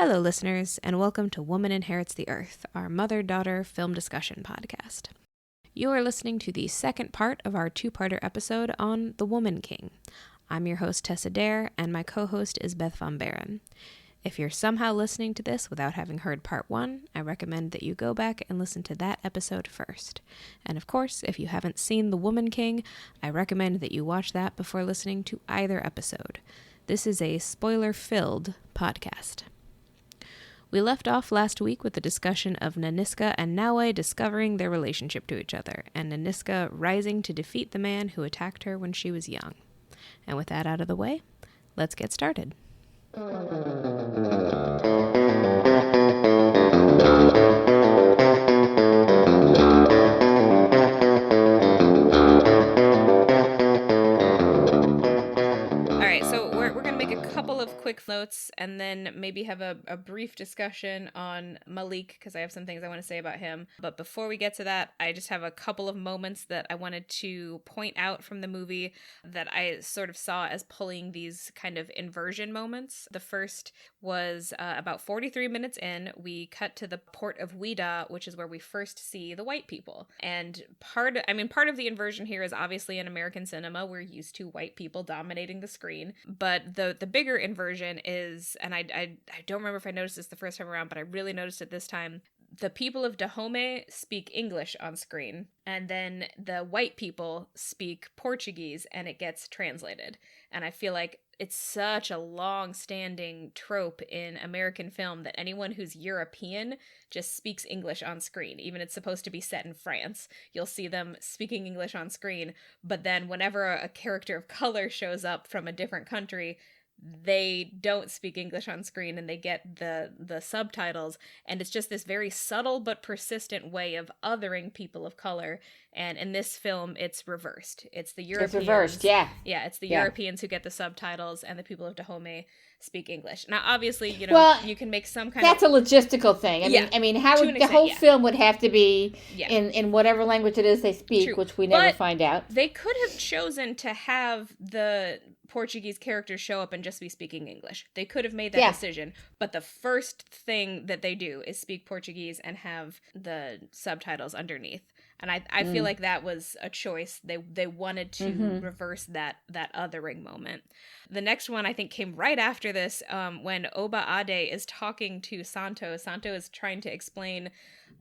Hello, listeners, and welcome to Woman Inherits the Earth, our mother-daughter film discussion podcast. You are listening to the second part of our two-parter episode on The Woman King. I'm your host, Tess Adair, and my co-host is Beth Von Baron. If you're somehow listening to this without having heard part one, I recommend that you go back and listen to that episode first. And of course, if you haven't seen The Woman King, I recommend that you watch that before listening to either episode. This is a spoiler-filled podcast. We left off last week with the discussion of Nanisca and Naue discovering their relationship to each other, and Nanisca rising to defeat the man who attacked her when she was young. And with that out of the way, let's get started. Quick notes and then maybe have a brief discussion on Malik because I have some things I want to say about him. But before we get to that, I just have a couple of moments that I wanted to point out from the movie that I sort of saw as pulling these kind of inversion moments. The first was about 43 minutes in, we cut to the port of Ouida, which is where we first see the white people. And part of the inversion here is obviously in American cinema, we're used to white people dominating the screen. But the bigger inversion is, and I don't remember if I noticed this the first time around, but I really noticed it this time. The people of Dahomey speak English on screen, and then the white people speak Portuguese, and it gets translated. And I feel like it's such a long-standing trope in American film that anyone who's European just speaks English on screen. Even it's supposed to be set in France. You'll see them speaking English on screen, but then whenever a character of color shows up from a different country, they don't speak English on screen and they get the subtitles, and it's just this very subtle but persistent way of othering people of color. And in this film, it's reversed. It's the Europeans. It's reversed, yeah. Yeah, it's the Europeans who get the subtitles, and the people of Dahomey speak English. Now, obviously, you can make some kind that's of... That's a logistical thing. I mean, how would the whole film would have to be in whatever language it is they speak, True. Which we never find out. They could have chosen to have the Portuguese characters show up and just be speaking English. They could have made that decision, but the first thing that they do is speak Portuguese and have the subtitles underneath. And I feel like that was a choice. They wanted to reverse that othering moment. The next one I think came right after this, when Oba Ade is talking to Santo. Santo is trying to explain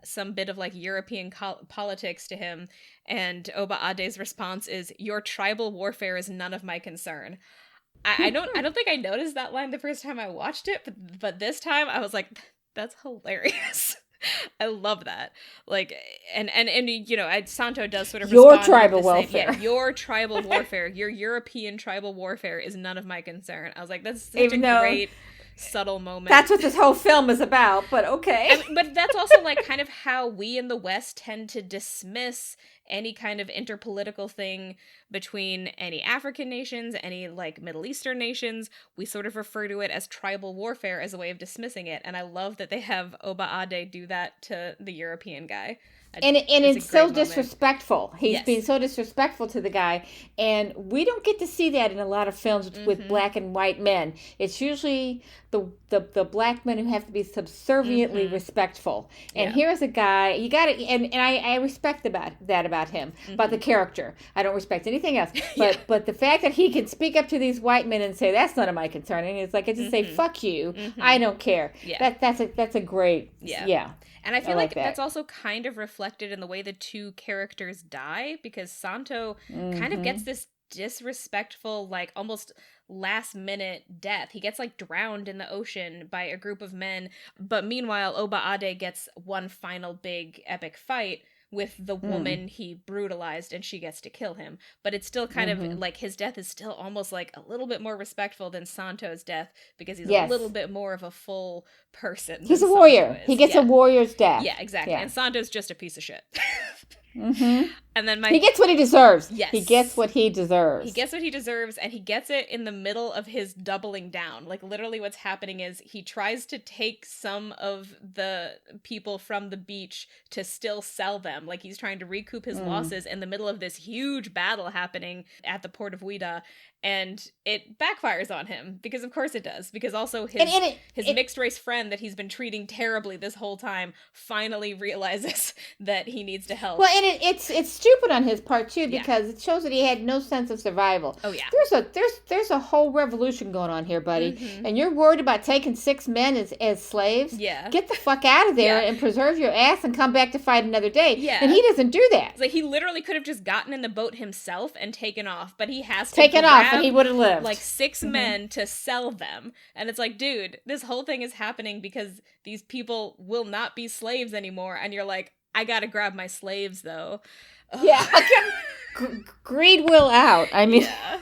some bit of like European politics to him, and Oba Ade's response is, "Your tribal warfare is none of my concern." I don't think I noticed that line the first time I watched it, but this time I was like, that's hilarious. I love that. Like, and Santo does sort of your tribal welfare. Your tribal warfare, your European tribal warfare is none of my concern. I was like, that's such a great subtle moment. That's what this whole film is about, but okay. But that's also like kind of how we in the West tend to dismiss any kind of interpolitical thing between any African nations, any like Middle Eastern nations. We sort of refer to it as tribal warfare as a way of dismissing it. And I love that they have Oba Ade do that to the European guy. And it's so disrespectful. He's being so disrespectful to the guy. And we don't get to see that in a lot of films with black and white men. It's usually the black men who have to be subserviently respectful. And here's a guy, you got to, and I respect that about him, about the character. I don't respect anything else. But the fact that he can speak up to these white men and say, that's none of my concern. And it's like, I just say, fuck you. I don't care. Yeah. That's a great, And I feel like that's also kind of reflected in the way the two characters die, because Santo kind of gets this disrespectful, like almost last minute death. He gets like drowned in the ocean by a group of men. But meanwhile, Oba Ade gets one final big epic fight with the woman he brutalized, and she gets to kill him. But it's still kind of like his death is still almost like a little bit more respectful than Santo's death, because he's a little bit more of a full person. He's a warrior. He gets a warrior's death. Yeah, exactly. And Santo's just a piece of shit. And then he gets what he deserves. Yes. He gets what he deserves. He gets what he deserves, and he gets it in the middle of his doubling down. Like, literally what's happening is he tries to take some of the people from the beach to still sell them. Like, he's trying to recoup his losses in the middle of this huge battle happening at the port of Ouida. And it backfires on him, because of course it does. Because also his mixed race friend that he's been treating terribly this whole time finally realizes that he needs to help. Well, and it's stupid on his part too, because it shows that he had no sense of survival. Oh yeah. There's a whole revolution going on here, buddy, and you're worried about taking 6 men as slaves. Yeah. Get the fuck out of there and preserve your ass and come back to fight another day. Yeah. And he doesn't do that. Like, he literally could have just gotten in the boat himself and taken off, but he has to taken off. And he would have lived. Like 6 men to sell them. And it's like, dude, this whole thing is happening because these people will not be slaves anymore. And you're like, I gotta grab my slaves, though. Ugh. Yeah. Greed will out. I mean. Yeah.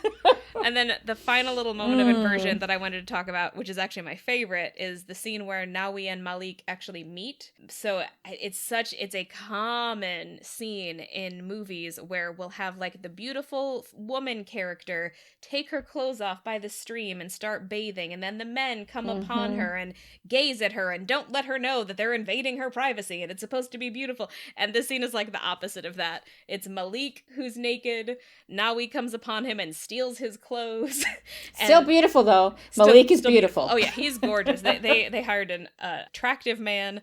And then the final little moment of inversion that I wanted to talk about, which is actually my favorite, is the scene where Nawi and Malik actually meet. So it's a common scene in movies where we'll have like the beautiful woman character take her clothes off by the stream and start bathing, and then the men come upon her and gaze at her and don't let her know that they're invading her privacy and it's supposed to be beautiful. And this scene is like the opposite of that. It's Malik who's naked, Nawi comes upon him and steals his clothes. Still beautiful though. Malik is beautiful. Oh yeah, he's gorgeous. They hired an attractive man.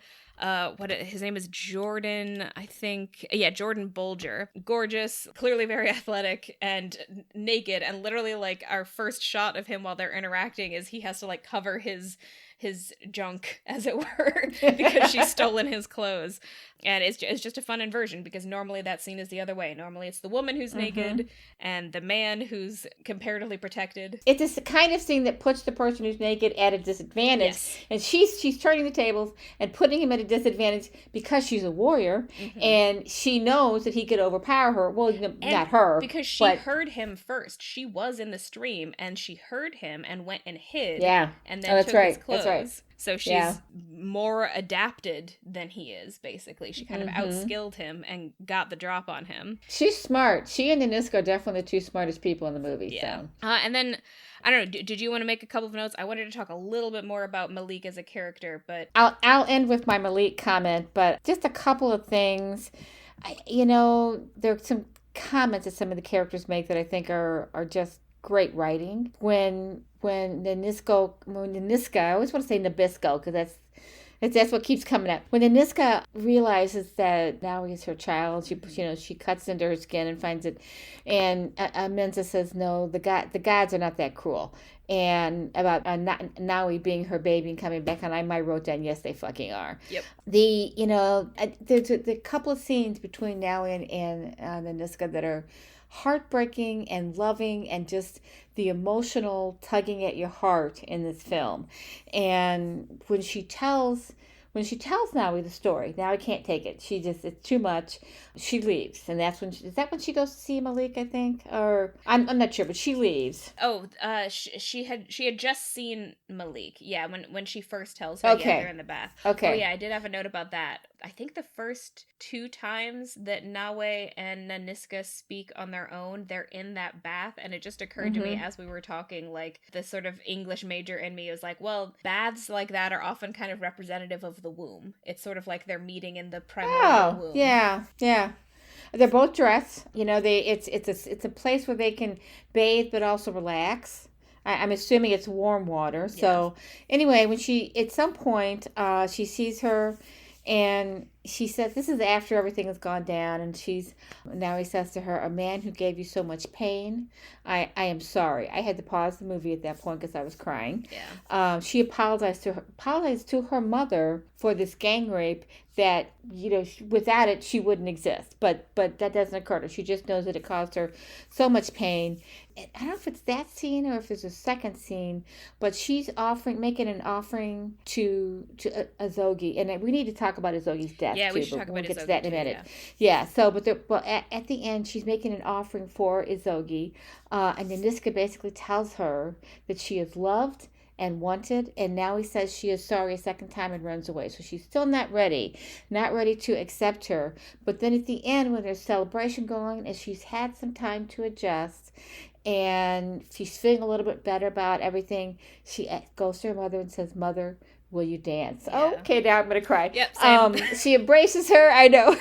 His name is Jordan, I think. Yeah, Jordan Bolger. Gorgeous, clearly very athletic, and naked. And literally, like, our first shot of him while they're interacting is he has to like cover his junk, as it were, because she's stolen his clothes. And it's just a fun inversion, because normally that scene is the other way. Normally it's the woman who's naked and the man who's comparatively protected. It's this kind of scene that puts the person who's naked at a disadvantage. Yes. And she's turning the tables and putting him at a disadvantage because she's a warrior, and she knows that he could overpower her. Well, not her. Because she heard him first. She was in the stream, and she heard him and went and hid. Yeah. And then took his clothes. That's right. So she's more adapted than he is, basically. She kind of outskilled him and got the drop on him. She's smart. She and Deniska are definitely the two smartest people in the movie. Yeah. So. And then, I don't know, did you want to make a couple of notes? I wanted to talk a little bit more about Malik as a character, but... I'll end with my Malik comment, but just a couple of things. There are some comments that some of the characters make that I think are just great writing. When Niska, I always want to say Nabisco, because that's what keeps coming up. When Niska realizes that now he's her child, she cuts into her skin and finds it, and Menza says, "No, the gods are not that cruel." And about Naui being her baby and coming back, and I wrote down, yes, they fucking are. Yep. There's a couple of scenes between Naui and Niska that are heartbreaking and loving, and just the emotional tugging at your heart in this film. And when she tells Naui the story, Naui can't take it. It's too much. She leaves, and that's when is that when she goes to see Malik, I think, or I'm not sure, but she leaves. Oh, she had just seen Malik. Yeah, when she first tells her, they're in the bath. Okay. Oh yeah, I did have a note about that. I think the first 2 times that Nawe and Niska speak on their own, they're in that bath, and it just occurred to me as we were talking, like, the sort of English major in me was like, well, baths like that are often kind of representative of the womb. It's sort of like they're meeting in the primordial womb. Yeah. They're both dressed. It's a place where they can bathe but also relax. I'm assuming it's warm water. So anyway, when at some point, she sees her, and she says, this is after everything has gone down, and now he says to her, "A man who gave you so much pain, I am sorry." I had to pause the movie at that point because I was crying. Yeah. She apologized to her mother for this gang rape that, without it, she wouldn't exist. But that doesn't occur to her. She just knows that it caused her so much pain. And I don't know if it's that scene or if it's a second scene, but she's making an offering to Azogi. And we need to talk about Azogi's death. Yeah, too, we should talk about Azogi. We'll get to that in a minute. Yeah. So, but at the end, she's making an offering for Azogi, and then Niska basically tells her that she is loved and wanted, and now he says she is sorry a second time and runs away. So she's still not ready to accept her. But then at the end, when there's celebration going on, and she's had some time to adjust, and she's feeling a little bit better about everything, she goes to her mother and says, "Mother, will you dance?" Yeah. Okay, now I'm gonna cry. Yep, same. She embraces her. I know,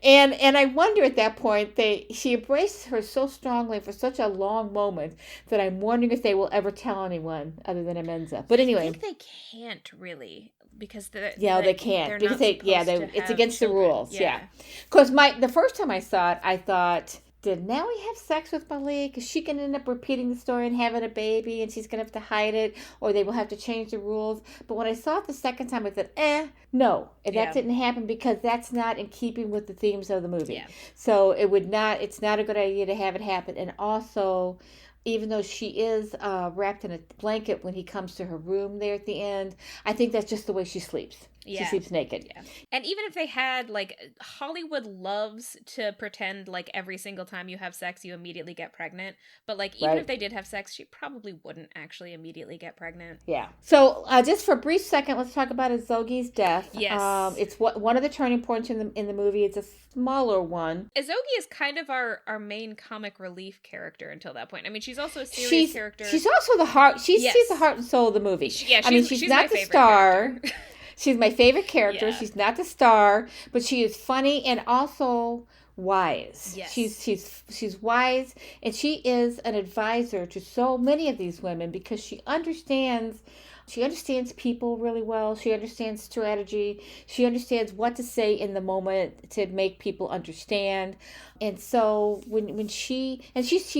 and I wonder at that point she embraces her so strongly for such a long moment that I'm wondering if they will ever tell anyone other than Amenza. But anyway, I think they can't really, because they can't, because it's against children. The rules. Yeah, because the first time I saw it, I thought, did Nellie have sex with Malik? Is she going to end up repeating the story and having a baby, and she's going to have to hide it, or they will have to change the rules? But when I saw it the second time, I thought, no. And that didn't happen, because that's not in keeping with the themes of the movie. Yeah. So it's not a good idea to have it happen. And also, even though she is wrapped in a blanket when he comes to her room there at the end, I think that's just the way she sleeps. Yeah. She sleeps naked. Yeah. And even if they had, Hollywood loves to pretend like every single time you have sex, you immediately get pregnant. But, even if they did have sex, she probably wouldn't actually immediately get pregnant. Yeah. So, just for a brief second, let's talk about Izogi's death. Yes. It's one of the turning points in the movie. It's a smaller one. Izogi is kind of our main comic relief character until that point. I mean, she's also a serious character. She's also the heart. She's the heart and soul of the movie. She's not the star. She's my favorite character. Yeah. She's not the star, but she is funny and also wise. Yes. She's wise, and she is an advisor to so many of these women, because she understands people really well. She understands strategy. She understands what to say in the moment to make people understand. And so when she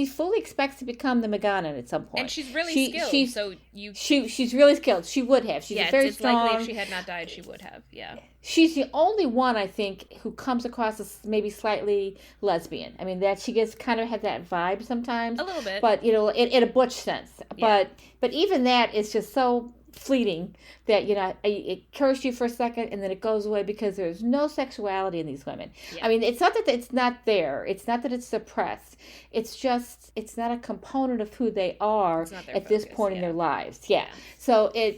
fully expects to become the Maganan at some point. And she's really skilled. She's really skilled. She would have. She's very strong. It's likely if she had not died, she would have. Yeah. She's the only one, I think, who comes across as maybe slightly lesbian. I mean, that she gets kind of had that vibe sometimes. A little bit. But, in a butch sense. Yeah. But even that is just so fleeting that it cures you for a second and then it goes away, because there's no sexuality in these women. Yeah. I mean, it's not that it's not there. It's not that it's suppressed. It's just it's not a component of who they are at this point in their lives. Yeah. So they're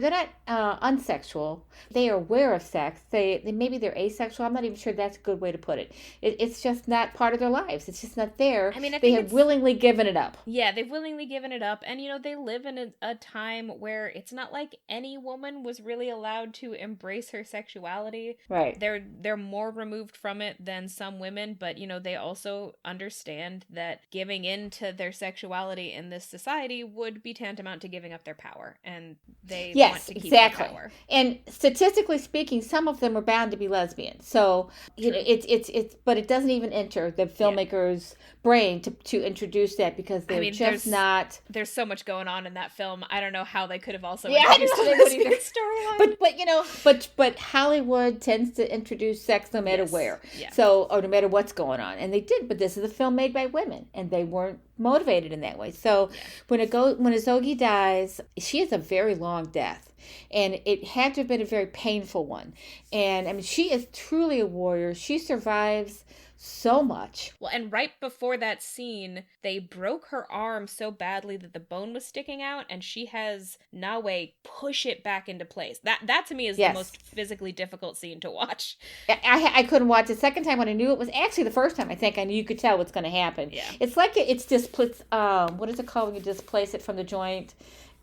not unsexual. They are aware of sex. They maybe they're asexual. I'm not even sure that's a good way to put it. It's just not part of their lives. It's just not there. I mean, they have willingly given it up. Yeah, they've willingly given it up, and they live in a time where it's not like any woman was really allowed to embrace her sexuality. Right. They're more removed from it than some women, but they also understand that giving in to their sexuality in this society would be tantamount to giving up their power, and they want to keep their power. And statistically speaking, some of them are bound to be lesbian. So it's but it doesn't even enter the filmmaker's brain to introduce that, because they're not. There's so much going on in that film. I don't know how they could have also introduced it in their storyline. But Hollywood tends to introduce sex no matter where. Yeah. So, or no matter what's going on, and they did. But this is a film made by women, and they weren't motivated in that way. So when Izogi dies, she has a very long death, and it had to have been a very painful one. And I mean, she is truly a warrior. She survives so much. Well, and right before that scene, they broke her arm so badly that the bone was sticking out, and she has Nawe push it back into place. That to me is the most physically difficult scene to watch. I couldn't watch the second time when I knew it was actually the first time. I think I knew you could tell what's going to happen. Yeah. It's like it's displaced. What is it called when you displace it from the joint?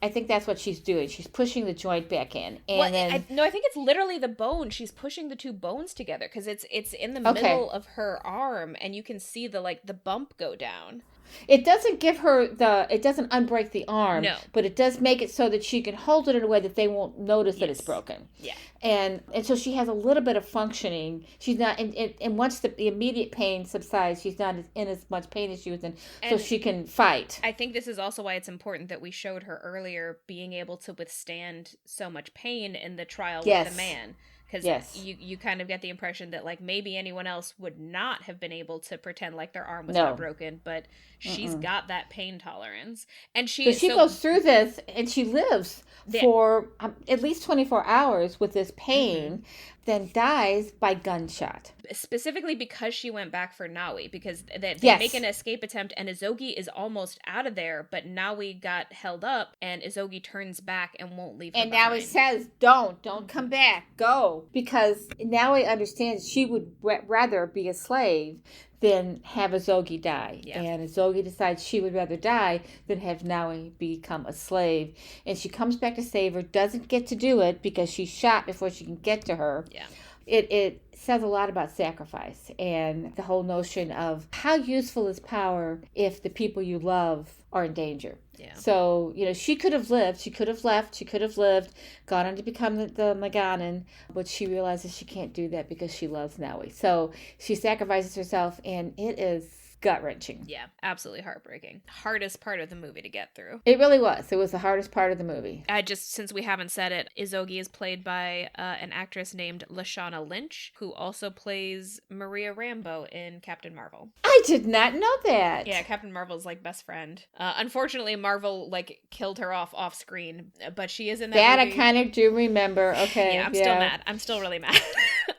I think that's what she's doing. She's pushing the joint back in, and I think it's literally the bone. She's pushing the two bones together, because it's in the middle of her arm, and you can see the bump go down. It doesn't give her it doesn't unbreak the arm, but it does make it so that she can hold it in a way that they won't notice that it's broken. Yeah. And so she has a little bit of functioning. She's not, and once the immediate pain subsides, she's not in as much pain as she was in, so she can fight. I think this is also why it's important that we showed her earlier being able to withstand so much pain in the trial with the man. Because you kind of get the impression that maybe anyone else would not have been able to pretend like their arm was not broken, but she's got that pain tolerance, and she goes through this, and she lives for at least 24 hours with this pain then dies by gunshot. Specifically because she went back for Nawi, because they Yes. make an escape attempt and Izogi is almost out of there, but Nawi got held up and Izogi turns back and won't leave her And behind. Nawi says, don't come back, go. Because Nawi understands she would rather be a slave than have Izogi die. Yeah. And Izogi decides she would rather die than have Nawi become a slave. And she comes back to save her, doesn't get to do it because she's shot before she can get to her. Yeah. It says a lot about sacrifice and the whole notion of how useful is power if the people you love are in danger. Yeah. So, she could have lived, she could have left, she could have lived, gone on to become the Maganin, but she realizes she can't do that because she loves Nawi. So she sacrifices herself, and it is gut-wrenching. Yeah, absolutely heartbreaking. Hardest part of the movie to get through. It really was. It was the hardest part of the movie. Since we haven't said it, Izogi is played by an actress named Lashana Lynch, who also plays Maria Rambeau in Captain Marvel. I did not know that. Yeah, Captain Marvel's best friend. Unfortunately, Marvel killed her off screen, but she is in that movie. I kind of do remember. Okay. Yeah, I'm still mad. I'm still really mad.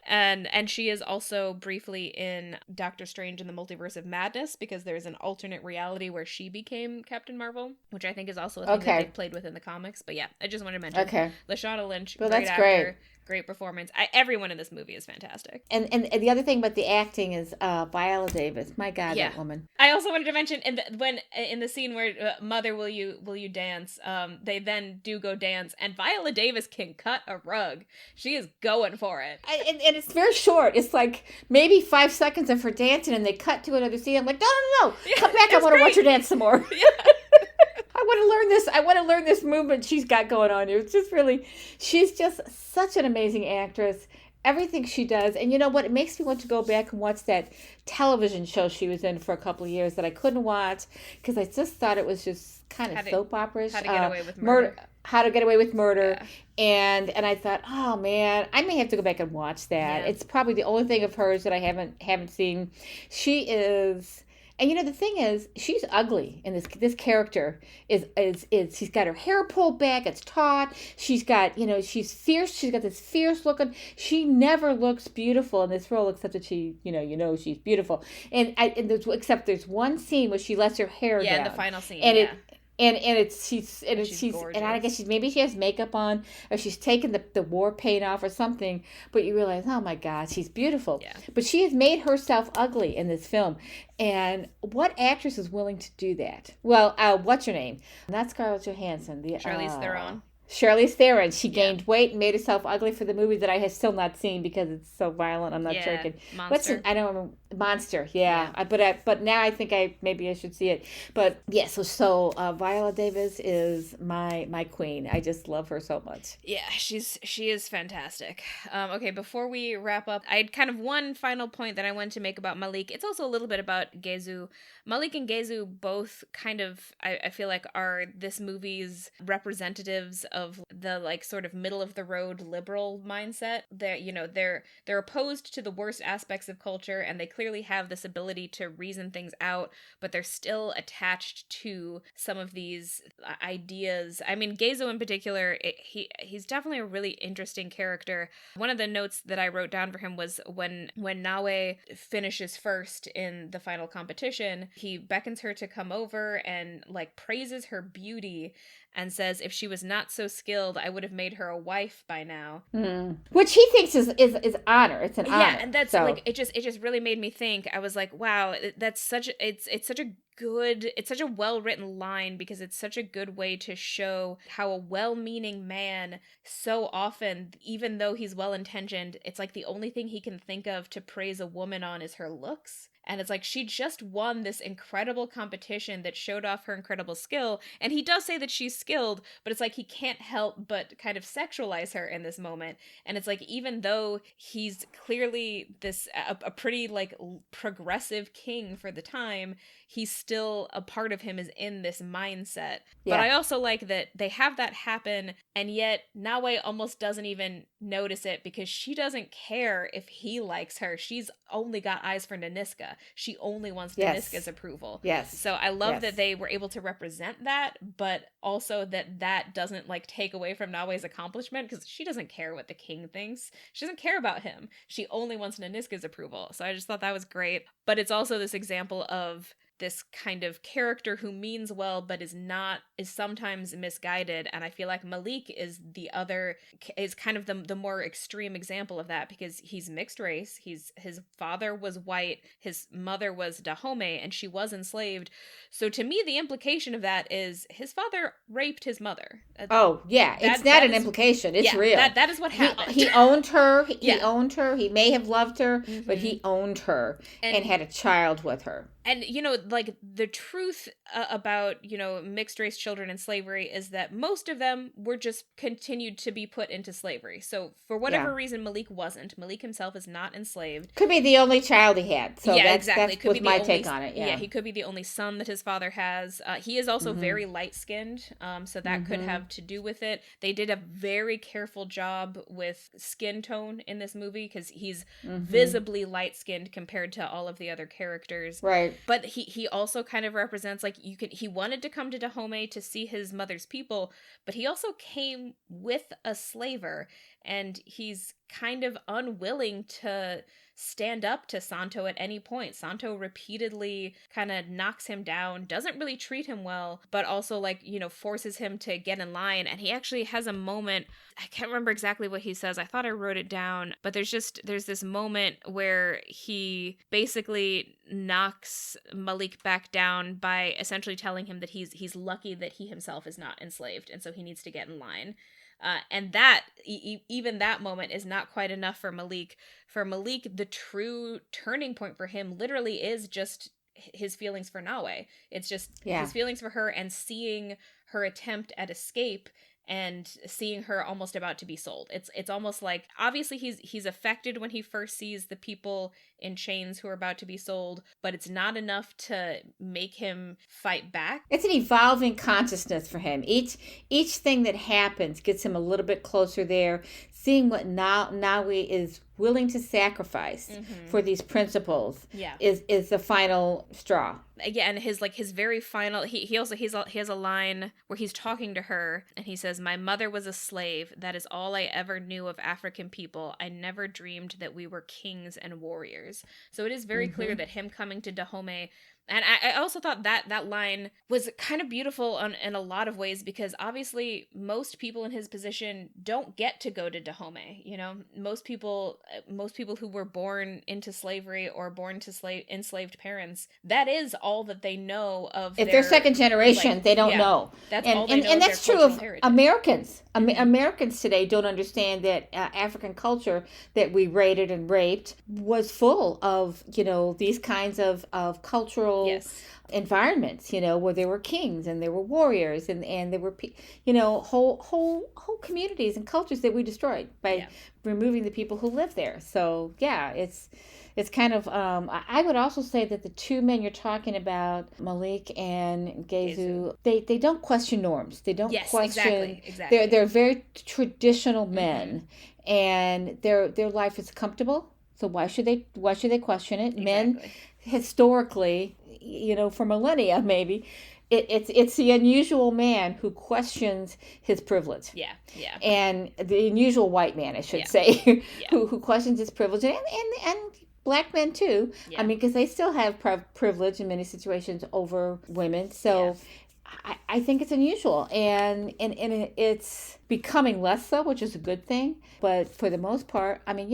And she is also briefly in Doctor Strange in the Multiverse of Madness, because there's an alternate reality where she became Captain Marvel, which I think is also a thing that they've played with in the comics. But yeah, I just wanted to mention. Okay. Lashana Lynch, well, great that's actor. Great performance. Everyone in this movie is fantastic. And the other thing about the acting is Viola Davis. My God, that woman. I also wanted to mention in the scene where Mother, will you dance? They then do go dance, and Viola Davis can cut a rug. She is going for it. And it's very short. It's like maybe 5 seconds of her dancing, and they cut to another scene. I'm like, no, come back. I want to watch her dance some more. Yeah. I want to learn this movement she's got going on here. It's just really, she's just such an amazing actress. Everything she does. And you know what? It makes me want to go back and watch that television show she was in for a couple of years that I couldn't watch because I just thought it was just kind of soap opera-ish. How to Get Away with Murder. How to Get Away with Murder. Yeah. And I thought, oh man, I may have to go back and watch that. Yeah. It's probably the only thing of hers that I haven't seen. She is... And the thing is, she's ugly, and this character is she's got her hair pulled back, it's taut. She's got she's fierce. She's got this fierce looking. She never looks beautiful in this role, except that she she's beautiful. And there's one scene where she lets her hair down. Yeah, the final scene. And she's and I guess maybe she has makeup on, or she's taken the war paint off or something, but you realize, oh my God, she's beautiful. Yeah. But she has made herself ugly in this film. And what actress is willing to do that? Well, what's her name? Not Scarlett Johansson. Charlize Theron. Charlize Theron. She gained weight and made herself ugly for the movie that I have still not seen because it's so violent. I'm not sure I can. Monster. I don't remember. Monster. Yeah. But now I think maybe I should see it. But yeah. So Viola Davis is my queen. I just love her so much. Yeah, she is fantastic. Okay, before we wrap up, I had kind of one final point that I wanted to make about Malik. It's also a little bit about Gezu. Malik and Gezu both kind of, I feel like, are this movie's representatives of the sort of middle of the road liberal mindset. They're opposed to the worst aspects of culture, and they clearly have this ability to reason things out, but they're still attached to some of these ideas. I mean, Gezo in particular, he's definitely a really interesting character. One of the notes that I wrote down for him was when Nawe finishes first in the final competition, he beckons her to come over and praises her beauty and says, if she was not so skilled, I would have made her a wife by now. Mm. Which he thinks is honor. It's an honor. Yeah, and that's it just really made me think. I was like, wow, that's such a well-written line, because it's such a good way to show how a well-meaning man so often, even though he's well-intentioned, it's like the only thing he can think of to praise a woman on is her looks. And it's like she just won this incredible competition that showed off her incredible skill. And he does say that she's skilled, but it's like he can't help but kind of sexualize her in this moment. And it's like, even though he's clearly a pretty progressive king for the time, he's still, a part of him is in this mindset. Yeah. But I also like that they have that happen, and yet Nawe almost doesn't even notice it because she doesn't care if he likes her. She's only got eyes for Naniska. Nanisca. She only wants Yes. Nanisca's approval. Yes. So I love that they were able to represent that, but also that doesn't like take away from Nawe's accomplishment, because she doesn't care what the king thinks. She doesn't care about him. She only wants Nanisca's approval. So I just thought that was great. But it's also this example of this kind of character who means well but is sometimes misguided, and I feel like Malik is kind of the more extreme example of that, because he's mixed race. His father was white, his mother was Dahomey, and she was enslaved. So to me, the implication of that is his father raped his mother. Oh yeah, it's not an implication, it's real. That is what happened. He owned her. He owned her. He may have loved her, but he owned her and had a child with her. And, like, the truth about, mixed race children in slavery is that most of them were just continued to be put into slavery. So for whatever reason, Malik wasn't. Malik himself is not enslaved. Could be the only child he had. So exactly. That was my take on it. Yeah, he could be the only son that his father has. He is also very light-skinned, so that could have to do with it. They did a very careful job with skin tone in this movie, because he's visibly light-skinned compared to all of the other characters. Right. But he also kind of represents, like, he wanted to come to Dahomey to see his mother's people, but he also came with a slaver, and he's kind of unwilling to stand up to Santo at any point. Santo repeatedly kind of knocks him down, doesn't really treat him well, but also, like, forces him to get in line. And he actually has a moment, I can't remember exactly what he says. I thought I wrote it down, but there's this moment where he basically knocks Malik back down by essentially telling him that he's lucky that he himself is not enslaved, and so he needs to get in line. And that, even that moment is not quite enough for Malik. For Malik, the true turning point for him literally is just his feelings for Nawe. It's just his feelings for her, and seeing her attempt at escape, and seeing her almost about to be sold. It's almost like, obviously he's affected when he first sees the people in chains who are about to be sold, but it's not enough to make him fight back. It's an evolving consciousness for him. Each thing that happens gets him a little bit closer there, seeing what Nawe is willing to sacrifice for these principles is the final straw. Yeah, and his very final, he has a line where he's talking to her, and he says, "My mother was a slave. That is all I ever knew of African people. I never dreamed that we were kings and warriors." So it is very clear that him coming to Dahomey, and I also thought that line was kind of beautiful in a lot of ways, because obviously most people in his position don't get to go to Dahomey. Most people who were born into slavery or born to enslaved parents, that is all that they know of. If they're second generation, they don't know. That's all they know. And that's true of heritage. Americans. Americans today don't understand that African culture that we raided and raped was full of, these kinds of cultural environments, where there were kings and there were warriors and there were, whole communities and cultures that we destroyed by removing the people who lived there. So it's kind of, I would also say that the two men you're talking about, Malik and Gezu, they don't question norms. They don't question. Exactly. They're very traditional men, and their life is comfortable. So why should they question it? Exactly. Men, historically, for millennia maybe, it's the unusual man who questions his privilege. Yeah. And the unusual white man, I should say, who questions his privilege, and black men too. I mean, because they still have privilege in many situations over women. So I think it's unusual, and it's becoming less so, which is a good thing. But for the most part, I mean,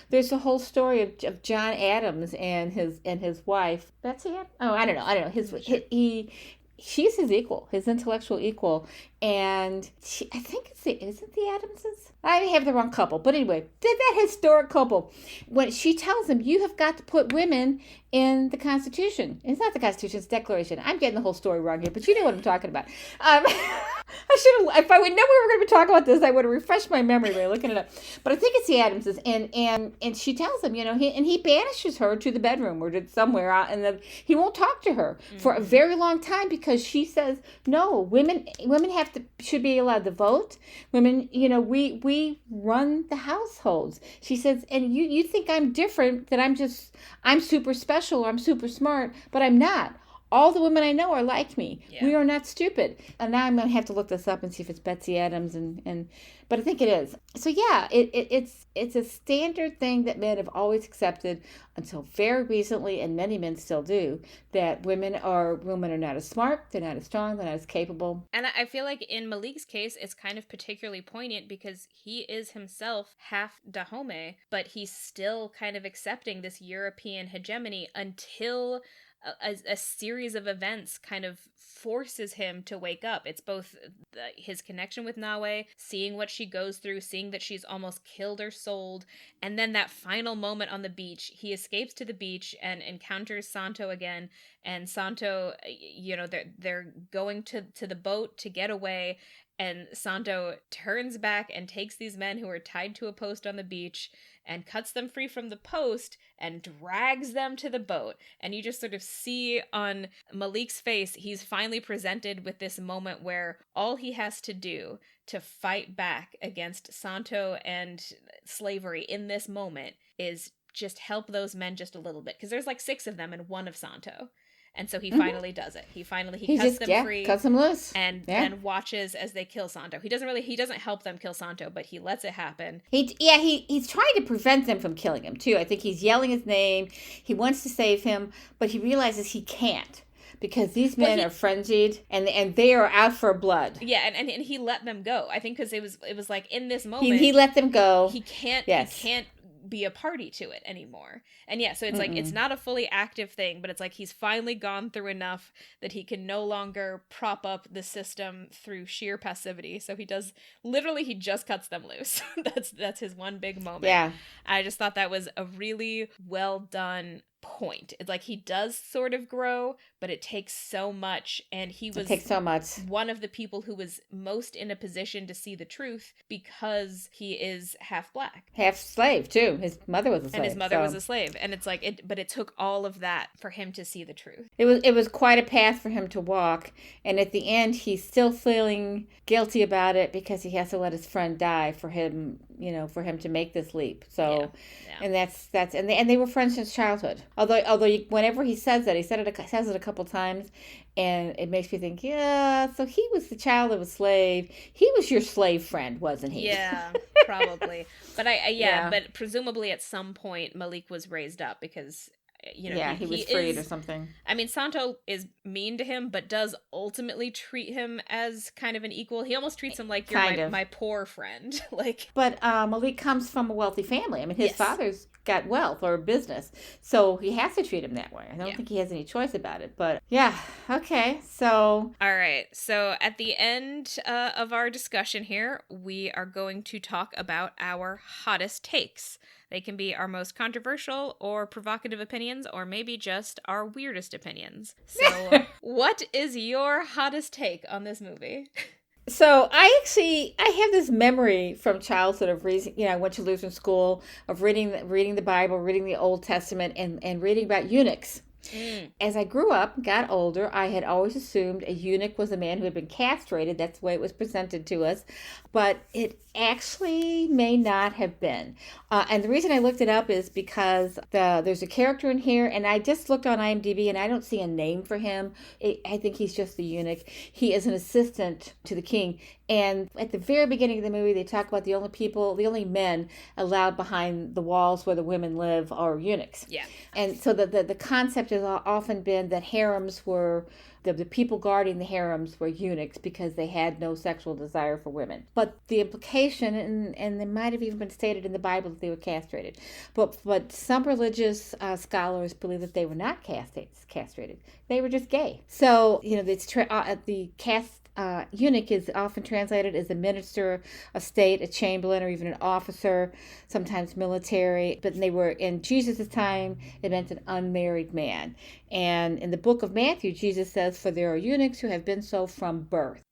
there's the whole story of John Adams and his wife Betsy. Oh, I don't know. She's his equal, his intellectual equal, and I think is it the Adamses? I have the wrong couple, but anyway, that historic couple, when she tells him, "You have got to put women in the Constitution." It's not the Constitution, it's the Declaration. I'm getting the whole story wrong here, but you know what I'm talking about. I should have, if I would know we were going to be talking about this, I would have refreshed my memory by looking it up. But I think it's the Adamses, and she tells him, he banishes her to the bedroom or to somewhere out, and he won't talk to her for a very long time, because she says, "No, women have should be allowed to vote. Women, we run the households. She says, and you think I'm different, that I'm super special or I'm super smart, but I'm not. All the women I know are like me. Yeah. We are not stupid. And now I'm going to have to look this up and see if it's Betsy Adams, but I think it is. So yeah, it's a standard thing that men have always accepted until very recently, and many men still do, that women are not as smart, they're not as strong, they're not as capable. And I feel like in Malik's case, it's kind of particularly poignant because he is himself half Dahomey, but he's still kind of accepting this European hegemony until a series of events kind of forces him to wake up. It's both his connection with Nawe, seeing what she goes through, seeing that she's almost killed or sold, and then that final moment on the beach. He escapes to the beach and encounters Santo again, and Santo, they're going to the boat to get away, and Santo turns back and takes these men who are tied to a post on the beach and cuts them free from the post and drags them to the boat. And you just sort of see on Malik's face, he's finally presented with this moment where all he has to do to fight back against Santo and slavery in this moment is just help those men just a little bit. Because there's like 6 of them and 1 of Santo. And so he finally does it. He cuts them free, cuts them loose, and watches as they kill Santo. He doesn't help them kill Santo, but he lets it happen. He's trying to prevent them from killing him too. I think he's yelling his name. He wants to save him, but he realizes he can't. Because these men are frenzied and they are out for blood. Yeah, and he let them go. I think because it was like in this moment he let them go. He can't be a party to it anymore. And yeah, so it's like it's not a fully active thing, but it's like he's finally gone through enough that he can no longer prop up the system through sheer passivity. So he just cuts them loose. That's his one big moment. Yeah. I just thought that was a really well done point. It's like he does sort of grow, but it takes so much, and it takes so much. One of the people who was most in a position to see the truth because he is half black, half slave too. His mother was a slave, and his mother was a slave, and it's like but it took all of that for him to see the truth. It was quite a path for him to walk, and at the end he's still feeling guilty about it because he has to let his friend die for him to make this leap. So and that's and they were friends since childhood. Although whenever he says that, says it a couple times, and it makes me think, so he was the child of a slave. He was your slave friend, wasn't he? Yeah, probably. But but presumably at some point Malik was raised up because he was freed or something. I mean, Santo is mean to him, but does ultimately treat him as kind of an equal. He almost treats him like you're my poor friend. But Malik comes from a wealthy family. I mean, his father's got wealth or business, so he has to treat him that way. I don't think he has any choice about it. But okay. So all right. So at the end of our discussion here, we are going to talk about our hottest takes. They can be our most controversial or provocative opinions, or maybe just our weirdest opinions. So what is your hottest take on this movie? So I have this memory from childhood of reading, I went to Lutheran school, of reading the Bible, reading the Old Testament, and reading about eunuchs. As I grew up, got older, I had always assumed a eunuch was a man who had been castrated. That's the way it was presented to us. But it actually may not have been. And the reason I looked it up is because there's a character in here, and I just looked on IMDb, and I don't see a name for him. I think he's just the eunuch. He is an assistant to the king. And at the very beginning of the movie, they talk about the only men allowed behind the walls where the women live are eunuchs. Yeah. And so the concept has often been that harems were, the people guarding the harems were eunuchs because they had no sexual desire for women. But the implication, and it might have even been stated in the Bible that they were castrated. But some religious scholars believe that they were not castrated. They were just gay. So, the eunuch is often translated as a minister of state, a chamberlain, or even an officer, sometimes military. But they were, in Jesus' time, it meant an unmarried man. And in the book of Matthew, Jesus says, "For there are eunuchs who have been so from birth."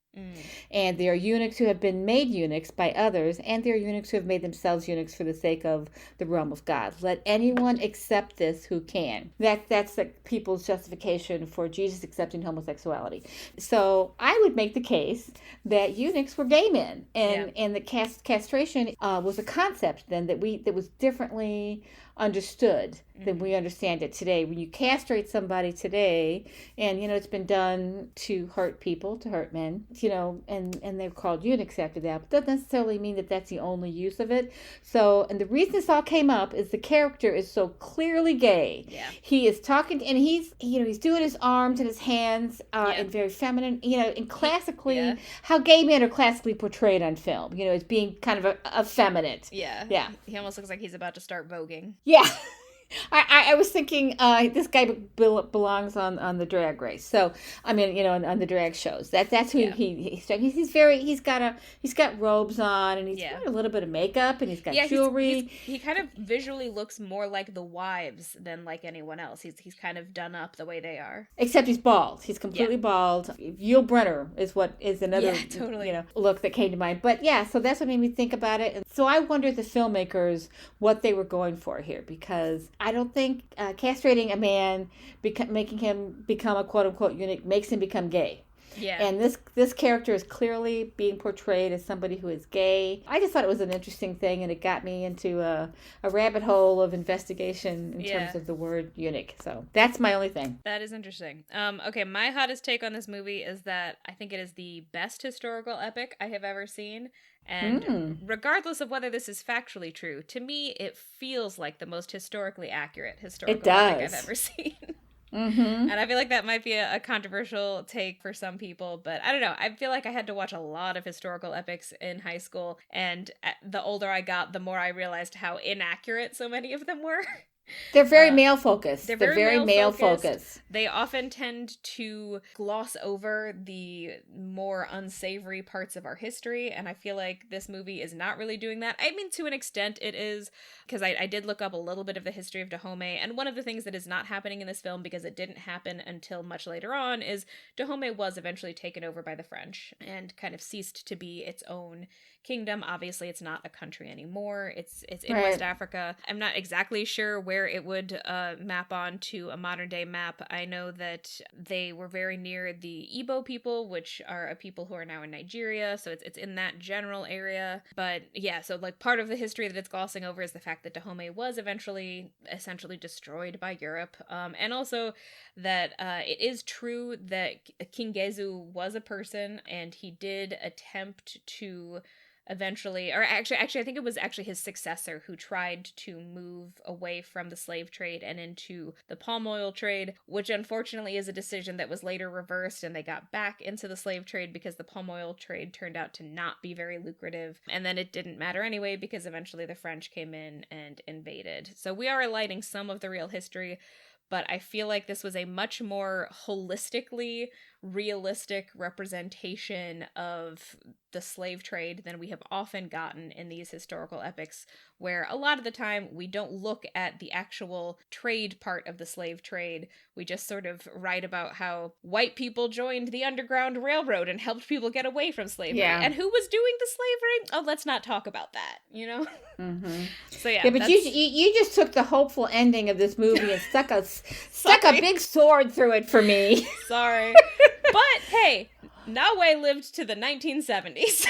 And there are eunuchs who have been made eunuchs by others, and there are eunuchs who have made themselves eunuchs for the sake of the realm of God. Let anyone accept this who can. That's the people's justification for Jesus accepting homosexuality. So I would make the case that eunuchs were gay men, and the castration was a concept then that was differently understood than we understand it today. When you castrate somebody today, and it's been done to hurt people, to hurt men, and they're called eunuchs after that, but doesn't necessarily mean that that's the only use of it. So, and the reason this all came up is the character is so clearly gay. He is talking, and he's doing his arms and his hands and very feminine, and classically how gay men are classically portrayed on film, as being kind of effeminate. He almost looks like he's about to start voguing. Yeah. I was thinking this guy belongs on the Drag Race. So I mean, on the drag shows. That's who he's got robes on, and he's got a little bit of makeup, and he's got jewelry. He kind of visually looks more like the wives than like anyone else. He's kind of done up the way they are. Except he's bald. He's completely bald. Yul Brynner is another look that came to mind. But so that's what made me think about it. And so I wondered the filmmakers what they were going for here, because I don't think castrating a man, making him become a quote-unquote eunuch, makes him become gay. And this character is clearly being portrayed as somebody who is gay. I just thought it was an interesting thing, and it got me into a rabbit hole of investigation in terms of the word eunuch. So that's my only thing. That is interesting. Okay, my hottest take on this movie is that I think it is the best historical epic I have ever seen. And regardless of whether this is factually true, to me, it feels like the most historically accurate historical epic I've ever seen. And I feel like that might be a controversial take for some people, but I don't know. I feel like I had to watch a lot of historical epics in high school, and the older I got, the more I realized how inaccurate so many of them were. They're very male-focused. They're very male-focused. They often tend to gloss over the more unsavory parts of our history, and I feel like this movie is not really doing that. I mean, to an extent it is, because I did look up a little bit of the history of Dahomey, and one of the things that is not happening in this film, because it didn't happen until much later on, is Dahomey was eventually taken over by the French and kind of ceased to be its own kingdom. Obviously, it's not a country anymore. It's in West Africa. I'm not exactly sure where it would map on to a modern day map. I know that they were very near the Igbo people, which are a people who are now in Nigeria. So it's in that general area. But so like part of the history that it's glossing over is the fact that Dahomey was eventually essentially destroyed by Europe. And also that it is true that King Gezu was a person, and he did attempt to eventually, or actually I think it was actually his successor who tried to move away from the slave trade and into the palm oil trade, which unfortunately is a decision that was later reversed, and they got back into the slave trade because the palm oil trade turned out to not be very lucrative. And then it didn't matter anyway, because eventually the French came in and invaded. So we are alighting some of the real history, but I feel like this was a much more holistically realistic representation of the slave trade than we have often gotten in these historical epics, where a lot of the time we don't look at the actual trade part of the slave trade. We just sort of write about how white people joined the Underground Railroad and helped people get away from slavery. And who was doing the slavery? Oh, let's not talk about that, So but you just took the hopeful ending of this movie and stuck a big sword through it for me. Sorry. But hey, Nawe lived to the 1970s.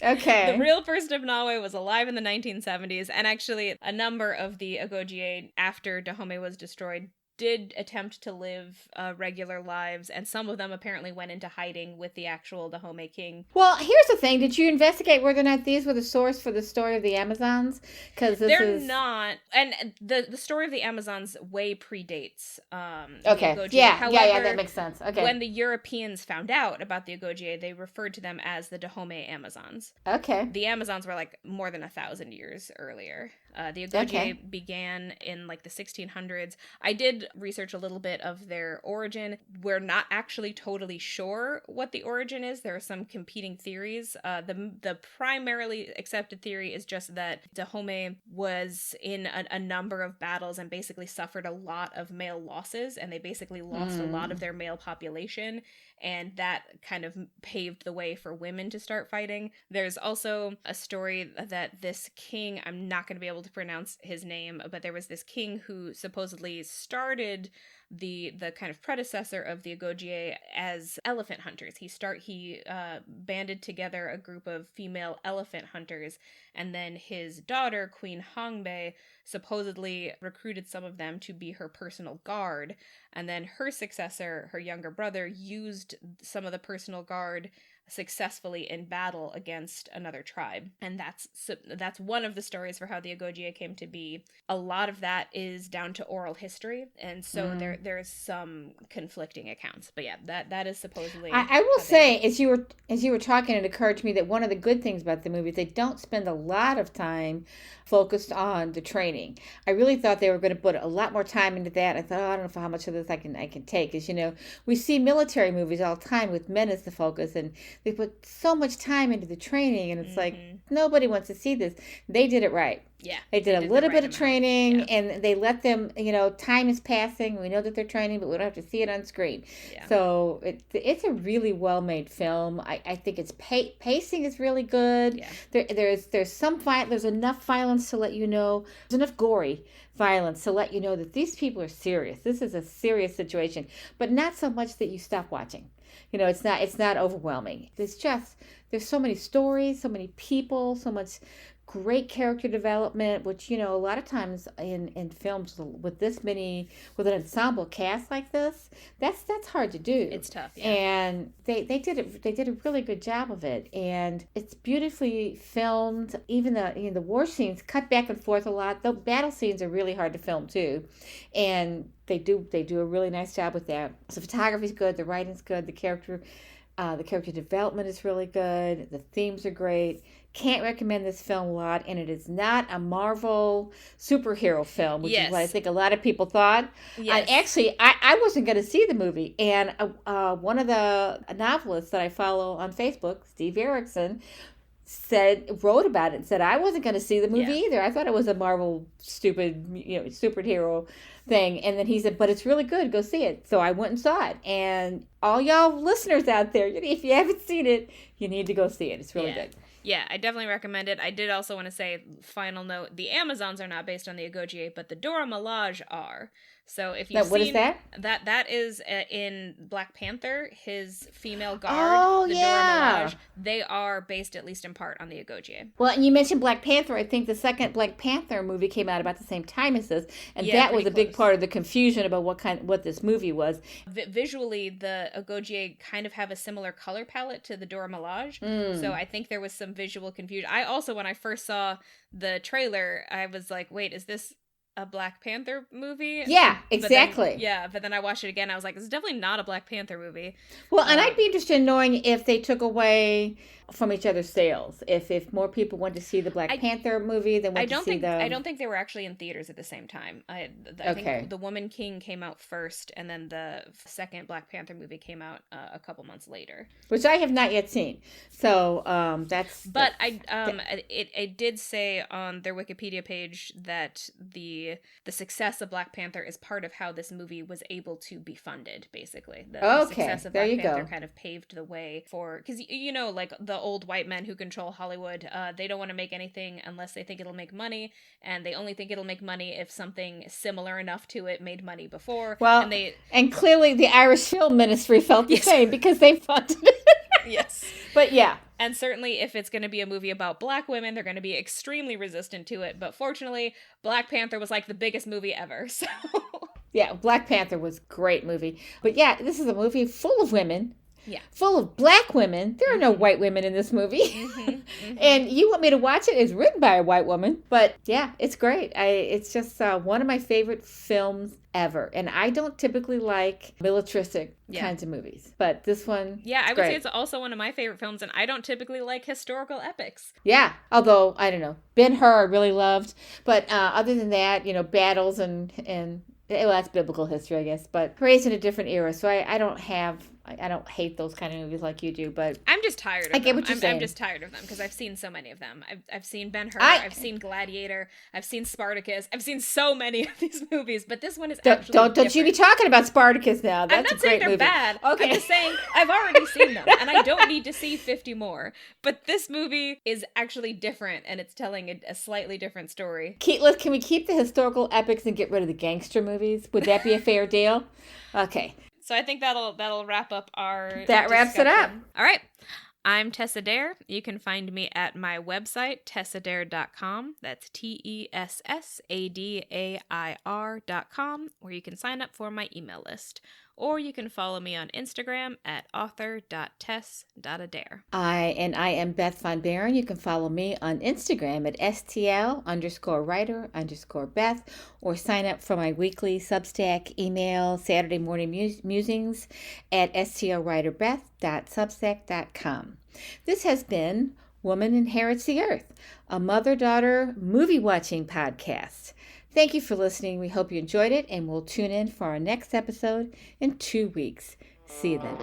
Okay. The real person of Nawe was alive in the 1970s, and actually a number of the Ogojier, after Dahomey was destroyed, did attempt to live regular lives, and some of them apparently went into hiding with the actual Dahomey king. Well, here's the thing. Did you investigate whether or not these were the source for the story of the Amazons? Because they're not. And the story of the Amazons way predates okay. the Ogojier. Yeah, However, that makes sense. Okay. When the Europeans found out about the Ogojier, they referred to them as the Dahomey Amazons. Okay. The Amazons were like more than 1,000 years earlier. The Ogojier began in like the 1600s. I did did research a little bit of their origin. We're not actually totally sure what the origin is. There are some competing theories. The primarily accepted theory is just that Dahomey was in a number of battles and basically suffered a lot of male losses, and they basically lost a lot of their male population, and that kind of paved the way for women to start fighting. There's also a story that this king, I'm not going to be able to pronounce his name, but there was this king who supposedly started the kind of predecessor of the Agoge as elephant hunters. He banded together a group of female elephant hunters, and then his daughter, Queen Hongbe, supposedly recruited some of them to be her personal guard, and then her successor, her younger brother, used some of the personal guard successfully in battle against another tribe. And that's one of the stories for how the Agoge came to be. A lot of that is down to oral history, and so there's some conflicting accounts. But yeah, that is supposedly. I will say, as you were talking, it occurred to me that one of the good things about the movie is they don't spend a lot of time focused on the training. I really thought they were going to put a lot more time into that. I thought, I don't know how much of this I can take. As you know, we see military movies all the time with men as the focus, and they put so much time into the training, and it's like nobody wants to see this. They did it right. Yeah, they did a little bit of training, and they let them, time is passing. We know that they're training, but we don't have to see it on screen. Yeah. So it's a really well-made film. I think its pacing is really good. Yeah. There's enough violence to let you know. There's enough gory violence to let you know that these people are serious. This is a serious situation, but not so much that you stop watching. It's not overwhelming. There's so many stories, so many people, so much great character development, which, a lot of times in films with with an ensemble cast like this, that's hard to do. It's tough. Yeah. And they did a really good job of it, and it's beautifully filmed. Even the war scenes cut back and forth a lot. The battle scenes are really hard to film too, and they do a really nice job with that. So photography's good, the writing's good, the character development is really good, the themes are great. Can't recommend this film a lot, and it is not a Marvel superhero film, which is what I think a lot of people thought. Yes. Actually, I wasn't going to see the movie, and one of the novelists that I follow on Facebook, Steve Erickson, wrote about it and said I wasn't going to see the movie either. I thought it was a Marvel stupid superhero thing, and then he said, but it's really good, go see it. So I went and saw it, and all y'all listeners out there, if you haven't seen it, you need to go see it. It's really good. Yeah, I definitely recommend it. I did also want to say, final note, the Amazons are not based on the Agoge, but the Dora Milaje are. So if you've seen... What is that? That is in Black Panther, his female guard, Dora Milaje. They are based, at least in part, on the Agoge. Well, and you mentioned Black Panther. I think the second Black Panther movie came out about the same time as this, and that was a big part of the confusion about what this movie was. Visually, the Agoge kind of have a similar color palette to the Dora Milaje, so I think there was some visual confusion. I also, when I first saw the trailer, I was like, wait, is this a Black Panther movie? Yeah, exactly. But then I watched it again. I was like, it's definitely not a Black Panther movie. Well, and I'd be interested in knowing if they took away from each other's sales. If more people went to see the Black Panther movie than went to see the... I don't think they were actually in theaters at the same time. I think The Woman King came out first, and then the second Black Panther movie came out a couple months later. Which I have not yet seen. So that's... But it did say on their Wikipedia page that the success of Black Panther is part of how this movie was able to be funded, basically. The success of Black Panther kind of paved the way for... Because, like the old white men who control Hollywood, they don't want to make anything unless they think it'll make money, and they only think it'll make money if something similar enough to it made money before. Well, and clearly the Irish Film Ministry felt the same because they funded it. Yes. But yeah. And certainly if it's going to be a movie about Black women, they're going to be extremely resistant to it. But fortunately, Black Panther was like the biggest movie ever. So yeah, Black Panther was a great movie. But yeah, this is a movie full of women. Yeah. Full of Black women. There are no white women in this movie. And you want me to watch it? It's written by a white woman. But yeah, it's great. It's just one of my favorite films ever. And I don't typically like militaristic kinds of movies. But this one, I would say it's also one of my favorite films. And I don't typically like historical epics. Yeah. Although, I don't know. Ben-Hur I really loved. But other than that, battles and Well, that's biblical history, I guess, but raised in a different era, so I don't hate those kind of movies like you do, but I'm just tired of them. I get what you're saying. I'm just tired of them because I've seen so many of them. I've seen Ben-Hur, I've seen Gladiator, I've seen Spartacus, I've seen so many of these movies, but this one is actually Don't you be talking about Spartacus now. That's I'm not saying they're bad. Okay. I'm just saying I've already seen them, and I don't need to see 50 more. But this movie is actually different, and it's telling a slightly different story. Can we keep the historical epics and get rid of the gangster movies? Would that be a fair deal? Okay. So I think that'll wrap up our That wraps it up. All right. I'm Tessa Dare. You can find me at my website, tessadare.com. That's TESSADAIR.com, where you can sign up for my email list. Or you can follow me on Instagram at author.tess.adair. I am Beth Von Barron. You can follow me on Instagram at STL_writer_Beth, or sign up for my weekly Substack email, Saturday Morning Musings, at stlwriterbeth.substack.com. This has been Woman Inherits the Earth, a mother-daughter movie-watching podcast. Thank you for listening. We hope you enjoyed it, and we'll tune in for our next episode in 2 weeks. See you then.